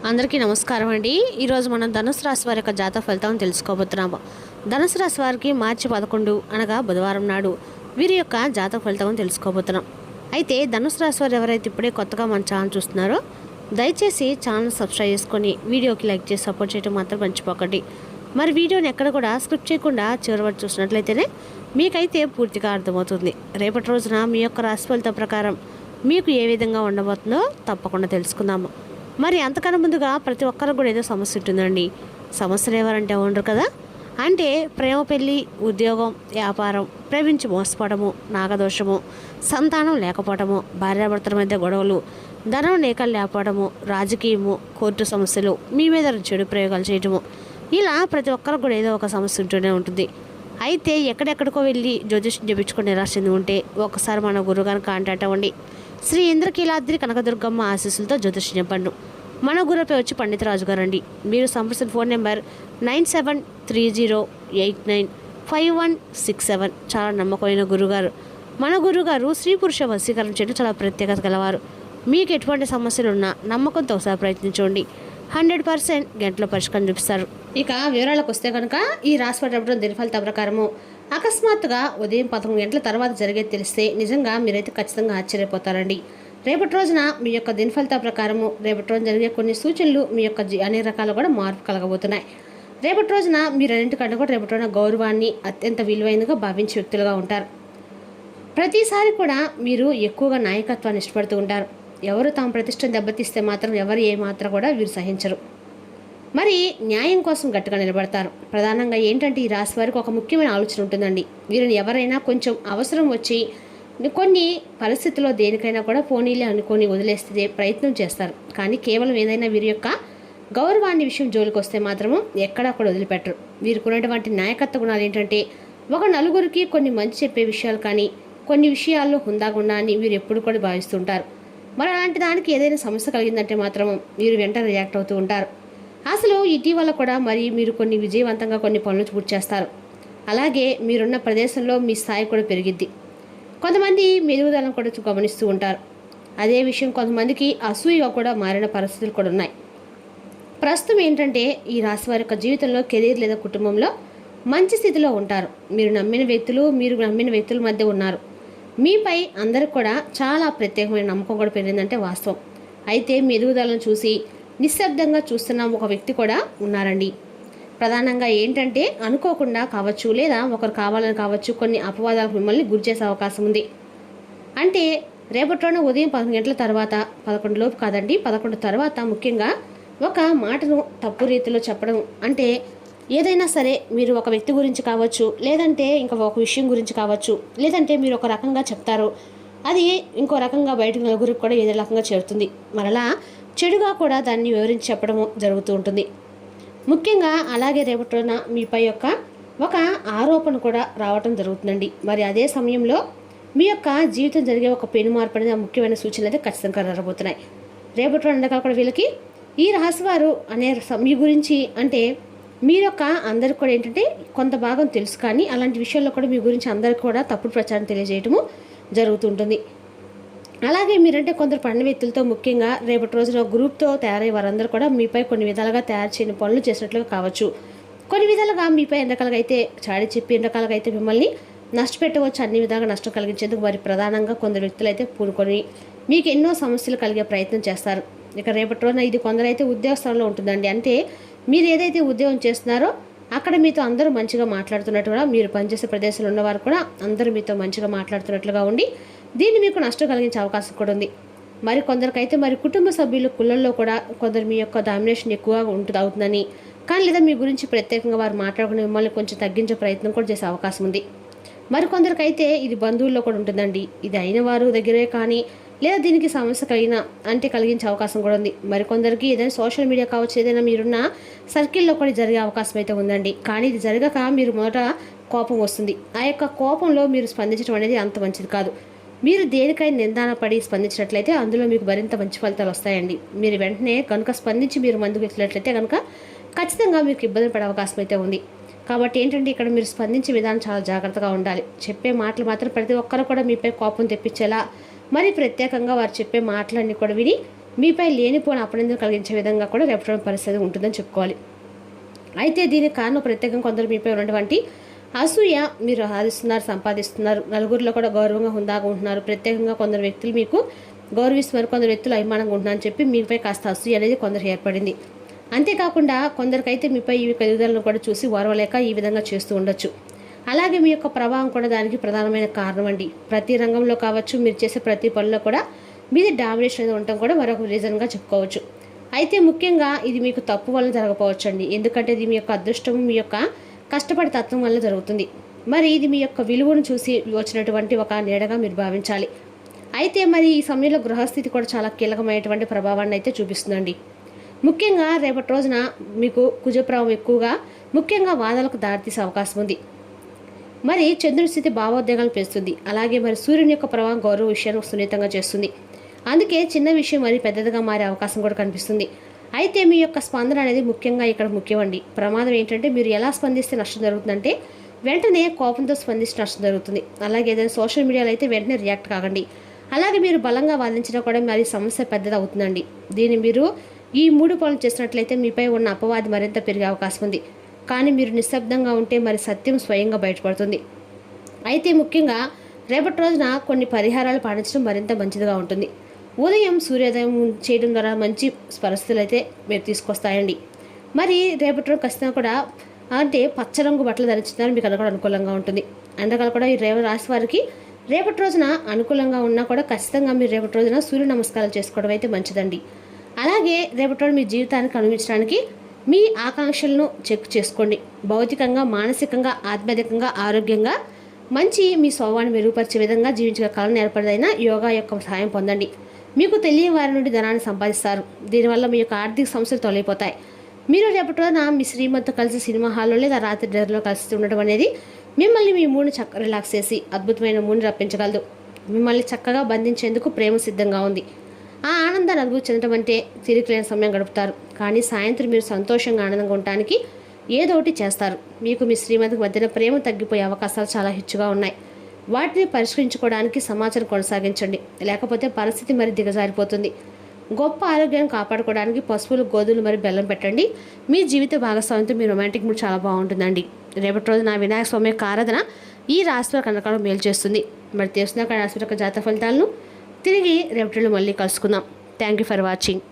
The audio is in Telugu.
అందరికీ నమస్కారం అండి. ఈరోజు మనం ధనుసు రాశి వారి యొక్క జాతక ఫలితం తెలుసుకోబోతున్నాము. ధనుసు రాశి వారికి మార్చి 11 అనగా బుధవారం నాడు వీరి యొక్క జాతక ఫలితం తెలుసుకోబోతున్నాం. అయితే ధనుసు రాశి వారు ఎవరైతే ఇప్పుడే కొత్తగా మన ఛానల్ చూస్తున్నారో దయచేసి ఛానల్ సబ్స్క్రైబ్ చేసుకొని వీడియోకి లైక్ చేసి సపోర్ట్ చేయడం మాత్రం మర్చిపోకండి. మరి వీడియోని ఎక్కడ కూడా స్క్రిప్ట్ చేయకుండా చివరి వరకు చూసినట్లయితేనే మీకైతే పూర్తిగా అర్థమవుతుంది. రేపటి రోజున మీ యొక్క రాశి ఫలితం ప్రకారం మీకు ఏ విధంగా ఉండబోతుందో తప్పకుండా తెలుసుకుందాము. మరి అంతకన్నా ముందుగా ప్రతి ఒక్కరికి కూడా ఏదో సమస్య ఉంటుందండి. సమస్యలు ఎవరంటే ఉండరు కదా. అంటే ప్రేమ, పెళ్ళి, ఉద్యోగం, వ్యాపారం, ప్రేమించి మోసపోవడము, నాగదోషము, సంతానం లేకపోవడము, భార్యాభర్తల మధ్య గొడవలు, ధనం లేకలు లేకపోవడము, రాజకీయము, కోర్టు సమస్యలు, మీ మీద చెడు ప్రయోగాలు చేయటము, ఇలా ప్రతి ఒక్కరికి కూడా ఏదో ఒక సమస్య ఉంటూనే ఉంటుంది. అయితే ఎక్కడెక్కడికో వెళ్ళి జ్యోతిష్యం చెప్పించుకొని నిరాశ ఉంటే ఒకసారి మన గురుగారిని కాంటాక్ట్ అవ్వండి. శ్రీ ఇంద్రకీలాద్రి కనకదుర్గమ్మ ఆశీస్సులతో జ్యోతిష్యం చెప్పండి. మన గురుపై వచ్చి పండితరాజు గారండి. మీరు సంప్రదించిన ఫోన్ నెంబర్ 9730895167. చాలా నమ్మకమైన గురుగారు. మన గురుగారు స్త్రీ పురుష వశీకరణ చేయడం చాలా ప్రత్యేకత గలవారు. మీకు ఎటువంటి సమస్యలు ఉన్నా నమ్మకంతో ఒకసారి ప్రయత్నించండి. 100% గంటలో పరిష్కారం చూపిస్తారు. ఇక వివరాలకు వస్తే కనుక ఈ రాశి పట్టడం దీని ఫలిత ప్రకారము అకస్మాత్తుగా ఉదయం 11 గంటల తర్వాత జరిగేది తెలిస్తే నిజంగా మీరైతే ఖచ్చితంగా ఆశ్చర్యపోతారండి. రేపటి రోజున మీ యొక్క దిన ఫలిత ప్రకారము రేపటి రోజున జరిగే కొన్ని సూచనలు మీ యొక్క అనేక రకాలు కూడా మార్పు కలగబోతున్నాయి. రేపటి రోజున మీరన్నింటికంటే కూడా రేపటి రోజున గౌరవాన్ని అత్యంత విలువైనదిగా భావించే వ్యక్తులుగా ఉంటారు. ప్రతిసారి కూడా మీరు ఎక్కువగా నాయకత్వాన్ని ఇష్టపడుతూ ఉంటారు. ఎవరు తమ ప్రతిష్టను దెబ్బతీస్తే మాత్రం ఎవరు ఏమాత్రం కూడా వీరు సహించరు. మరి న్యాయం కోసం గట్టిగా నిలబడతారు. ప్రధానంగా ఏంటంటే ఈ రాశి వారికి ఒక ముఖ్యమైన ఆలోచన ఉంటుందండి. వీరిని ఎవరైనా కొంచెం అవసరం వచ్చి కొన్ని పరిస్థితుల్లో దేనికైనా కూడా పోనీలే అనుకొని వదిలేస్తే ప్రయత్నం చేస్తారు. కానీ కేవలం ఏదైనా వీరి యొక్క గౌరవాన్ని విషయం జోలికి వస్తే మాత్రము ఎక్కడా కూడా వదిలిపెట్టరు. వీరికి ఉన్నటువంటి నాయకత్వ గుణాలు ఏంటంటే ఒక నలుగురికి కొన్ని మంచి చెప్పే విషయాలు కానీ కొన్ని విషయాల్లో హుందాగుండా అని వీరు ఎప్పుడు కూడా భావిస్తుంటారు. మరి అలాంటి దానికి ఏదైనా సమస్య కలిగిందంటే మాత్రం వీరు వెంటనే రియాక్ట్ అవుతూ ఉంటారు. అసలు ఇటీవల కూడా మరి మీరు కొన్ని విజయవంతంగా కొన్ని పనులు పూర్తి చేస్తారు. అలాగే మీరున్న ప్రదేశంలో మీ స్థాయి కూడా పెరిగిద్ది. కొంతమంది మెరుగుదలను కూడా గమనిస్తూ ఉంటారు. అదే విషయం కొంతమందికి అసూయగా కూడా మారిన పరిస్థితులు కూడా ఉన్నాయి. ప్రస్తుతం ఏంటంటే ఈ రాశి వారి యొక్క జీవితంలో కెరీర్ లేదా కుటుంబంలో మంచి స్థితిలో ఉంటారు. మీరు నమ్మిన వ్యక్తుల మధ్య ఉన్నారు. మీపై అందరికి కూడా చాలా ప్రత్యేకమైన నమ్మకం కూడా పెరిగిందంటే వాస్తవం. అయితే మీ ఎదుగుదలను చూసి నిశ్శబ్దంగా చూస్తున్న ఒక వ్యక్తి కూడా ఉన్నారండి. ప్రధానంగా ఏంటంటే అనుకోకుండా కావచ్చు లేదా ఒకరు కావాలని కావచ్చు కొన్ని అపవాదాలకు మిమ్మల్ని గురి చేసే అవకాశం ఉంది. అంటే రేపటిలోనే ఉదయం 11 గంటల తర్వాత 11 లోపు కాదండి 11 తర్వాత ముఖ్యంగా ఒక మాటను తప్పు రీతిలో చెప్పడం, అంటే ఏదైనా సరే మీరు ఒక వ్యక్తి గురించి కావచ్చు లేదంటే ఇంకా ఒక విషయం గురించి కావచ్చు లేదంటే మీరు ఒక రకంగా చెప్తారు, అది ఇంకో రకంగా బయటకు నలుగురికి కూడా ఏదో రకంగా చేరుతుంది. మరలా చెడుగా కూడా దాన్ని వివరించి చెప్పడము జరుగుతూ ఉంటుంది. ముఖ్యంగా అలాగే రేపటిన మీపై యొక్క ఒక ఆరోపణ కూడా రావటం జరుగుతుందండి. మరి అదే సమయంలో మీ యొక్క జీవితం జరిగే ఒక పెను మార్పు అనేది ముఖ్యమైన సూచనలు అయితే ఖచ్చితంగా జరగబోతున్నాయి. రేపటి అందరికీ కూడా వీళ్ళకి ఈ రాశివారు అనే మీ గురించి అంటే మీరు యొక్క అందరికి కూడా ఏంటంటే కొంత భాగం తెలుసు, కానీ అలాంటి విషయాల్లో కూడా మీ గురించి అందరికి కూడా తప్పుడు ప్రచారం తెలియజేయటము జరుగుతుంటుంది. అలాగే మీరంటే కొందరు పడిన వ్యక్తులతో ముఖ్యంగా రేపటి రోజున గ్రూప్తో తయారయ్యే వారందరూ కూడా మీపై కొన్ని విధాలుగా తయారు చేయని పనులు చేసినట్లుగా కావచ్చు. కొన్ని విధాలుగా మీపై ఎన్ని రకాలుగా అయితే చాడి చెప్పి ఎన్ని రకాలుగా అయితే మిమ్మల్ని నష్టపెట్టవచ్చు, అన్ని విధాలుగా నష్టం కలిగించేందుకు మరి ప్రధానంగా కొందరు వ్యక్తులు అయితే పూనుకొని మీకు ఎన్నో సమస్యలు కలిగే ప్రయత్నం చేస్తారు. ఇక రేపటి రోజున ఇది కొందరైతే ఉద్యోగస్థలంలో ఉంటుందండి. అంటే మీరు ఏదైతే ఉద్యోగం చేస్తున్నారో అక్కడ మీతో అందరూ మంచిగా మాట్లాడుతున్నట్టుగా, మీరు పనిచేసే ప్రదేశంలో ఉన్నవారు కూడా అందరూ మీతో మంచిగా మాట్లాడుతున్నట్లుగా ఉండి దీన్ని మీకు నష్టం కలిగించే అవకాశం కూడా ఉంది. మరి కొందరికైతే మరి కుటుంబ సభ్యులు కుళ్ళల్లో కూడా కొందరు మీ యొక్క డామినేషన్ ఎక్కువగా అవుతుందని, కానీ లేదా మీ గురించి ప్రత్యేకంగా వారు మాట్లాడుకుని మిమ్మల్ని కొంచెం తగ్గించే ప్రయత్నం కూడా చేసే అవకాశం ఉంది. మరి కొందరికైతే ఇది బంధువుల్లో కూడా ఉంటుందండి. ఇది అయిన వారు దగ్గరే కానీ లేదా దీనికి సమస్య కలిగించే అవకాశం కూడా ఉంది. మరికొందరికి ఏదైనా సోషల్ మీడియా కావచ్చు ఏదైనా మీరున్న సర్కిల్లో కూడా జరిగే అవకాశం అయితే ఉందండి. కానీ ఇది జరగక మీరు మొదట కోపం వస్తుంది. ఆ యొక్క కోపంలో మీరు స్పందించడం అనేది అంత మంచిది కాదు. మీరు దేనికైనా నిందాన పడి స్పందించినట్లయితే అందులో మీకు మరింత మంచి ఫలితాలు వస్తాయండి. మీరు వెంటనే కనుక స్పందించి మీరు ముందుకు వెళ్ళినట్లయితే కనుక ఖచ్చితంగా మీకు ఇబ్బంది పడే అవకాశం అయితే ఉంది. కాబట్టి ఏంటంటే ఇక్కడ మీరు స్పందించే విధానం చాలా జాగ్రత్తగా ఉండాలి. చెప్పే మాటలు మాత్రం ప్రతి ఒక్కరు కూడా మీపై కోపం తెప్పించేలా మరి ప్రత్యేకంగా వారు చెప్పే మాటలన్నీ కూడా విని మీపై లేనిపోని అపనిందలు కలిగించే విధంగా కూడా రేపటి రోజున పరిస్థితి ఉంటుందని చెప్పుకోవాలి. అయితే దీనికి కారణం ప్రత్యేకంగా కొందరు మీపై ఉన్నటువంటి అసూయ. మీరు సాధిస్తున్నారు, సంపాదిస్తున్నారు, నలుగురిలో కూడా గౌరవంగా హుందాగా ఉంటున్నారు. ప్రత్యేకంగా కొందరు వ్యక్తులు మీకు గౌరవిస్తున్నారు, కొందరు వ్యక్తులు అభిమానంగా ఉంటున్నారని చెప్పి మీపై కాస్త అసూయ అనేది కొందరు ఏర్పడింది. అంతేకాకుండా కొందరికైతే మీపై ఈ ఎదుగుదలను కూడా చూసి ఓర్వలేక ఈ విధంగా చేస్తూ ఉండొచ్చు. అలాగే మీ యొక్క ప్రభావం కూడా దానికి ప్రధానమైన కారణం అండి. ప్రతి రంగంలో కావచ్చు, మీరు చేసే ప్రతి పనిలో కూడా మీది డామినేషన్ అనేది ఉండటం కూడా మరొక రీజన్గా చెప్పుకోవచ్చు. అయితే ముఖ్యంగా ఇది మీకు తప్పు వల్ల జరగకపోవచ్చు అండి. ఎందుకంటే ఇది మీ యొక్క అదృష్టం, మీ యొక్క కష్టపడే తత్వం వల్ల జరుగుతుంది. మరి ఇది మీ యొక్క విలువను చూసి వచ్చినటువంటి ఒక నీడగా మీరు భావించాలి. అయితే మరి ఈ సమయంలో గృహస్థితి కూడా చాలా కీలకమైనటువంటి ప్రభావాన్ని అయితే చూపిస్తుందండి. ముఖ్యంగా రేపటి రోజున మీకు కుజప్రభావం ఎక్కువగా ముఖ్యంగా వాదనలకు దారితీసే అవకాశం ఉంది. మరి చంద్రుని స్థితి భావోద్వేగాలు పెంచుతుంది. అలాగే మరి సూర్యుని యొక్క ప్రభావం గౌరవ విషయాన్ని సున్నితంగా చేస్తుంది. అందుకే చిన్న విషయం మరి పెద్దదిగా మారే అవకాశం కూడా కనిపిస్తుంది. అయితే మీ యొక్క స్పందన అనేది ముఖ్యంగా ఇక్కడ ముఖ్యమండి. ప్రమాదం ఏంటంటే మీరు ఎలా స్పందిస్తే నష్టం జరుగుతుందంటే వెంటనే కోపంతో స్పందిస్తే నష్టం జరుగుతుంది. అలాగే ఏదైనా సోషల్ మీడియాలో అయితే వెంటనే రియాక్ట్ కాకండి. అలాగే మీరు బలంగా వాదించినా కూడా మరి సమస్య పెద్దది అవుతుందండి. దీన్ని మీరు ఈ 3 పనులు చేసినట్లయితే మీపై ఉన్న అపవాది మరింత పెరిగే అవకాశం ఉంది. కానీ మీరు నిశ్శబ్దంగా ఉంటే మరి సత్యం స్వయంగా బయటపడుతుంది. అయితే ముఖ్యంగా రేపటి రోజున కొన్ని పరిహారాలు పాటించడం మరింత మంచిదిగా ఉంటుంది. ఉదయం సూర్యోదయం చేయడం ద్వారా మంచి పరిస్థితులు అయితే మీరు తీసుకొస్తాయండి. మరి రేపటి రోజు ఖచ్చితంగా కూడా అంటే పచ్చరంగు బట్టలు ధరించడం మీకు కూడా అనుకూలంగా ఉంటుంది. అందుకని కూడా ఈ రాశి వారికి రేపటి రోజున అనుకూలంగా ఉన్నా కూడా ఖచ్చితంగా మీరు రేపటి రోజున సూర్య నమస్కారాలు చేసుకోవడం అయితే మంచిదండి. అలాగే రేపటి రోజు మీ జీవితానికి అనుభవించడానికి మీ ఆకాంక్షలను చెక్ చేసుకోండి. భౌతికంగా, మానసికంగా, ఆధ్యాత్మికంగా, ఆరోగ్యంగా మంచి మీ స్వభావాన్ని మెరుగుపరిచే విధంగా జీవించగల కళను ఏర్పడదైన యోగా యొక్క సహాయం పొందండి. మీకు తెలియని వారి నుండి ధనాన్ని సంపాదిస్తారు. దీనివల్ల మీ యొక్క ఆర్థిక సమస్యలు తొలగిపోతాయి. మీరు రేపటి రోజున మీ శ్రీమతితో కలిసి సినిమా హాల్లో లేదా రాత్రి డిన్నర్లో కలిసి ఉండడం అనేది మిమ్మల్ని మీ మూడ్ని చక్కగా రిలాక్స్ చేసి అద్భుతమైన మూడ్ని రప్పించగలదు. మిమ్మల్ని చక్కగా బంధించేందుకు ప్రేమ సిద్ధంగా ఉంది. ఆ ఆనందాన్ని అనుభూతి చెందడం అంటే తిరిగి లేని సమయం గడుపుతారు. కానీ సాయంత్రం మీరు సంతోషంగా ఆనందంగా ఉండటానికి ఏదో ఒకటి చేస్తారు. మీకు మీ శ్రీమతికి మధ్యన ప్రేమ తగ్గిపోయే అవకాశాలు చాలా హెచ్చుగా ఉన్నాయి. వాటిని పరిష్కరించుకోవడానికి సమాచారం కొనసాగించండి, లేకపోతే పరిస్థితి మరి దిగజారిపోతుంది. గొప్ప ఆరోగ్యాన్ని కాపాడుకోవడానికి పసుపులు, గోధుమలు మరి బెల్లం పెట్టండి. మీ జీవిత భాగస్వామితో మీ రొమాంటిక్ మూడ్ చాలా బాగుంటుందండి. రేపటి రోజు నా వినాయక స్వామి యొక్క ఆరాధన ఈ రాశిలో కనకాలం మేలు చేస్తుంది. మరి తెలుసుకున్న రాశి యొక్క జాతక ఫలితాలను తిరిగి రేపటిలో మళ్ళీ కలుసుకుందాం. Thank you for watching.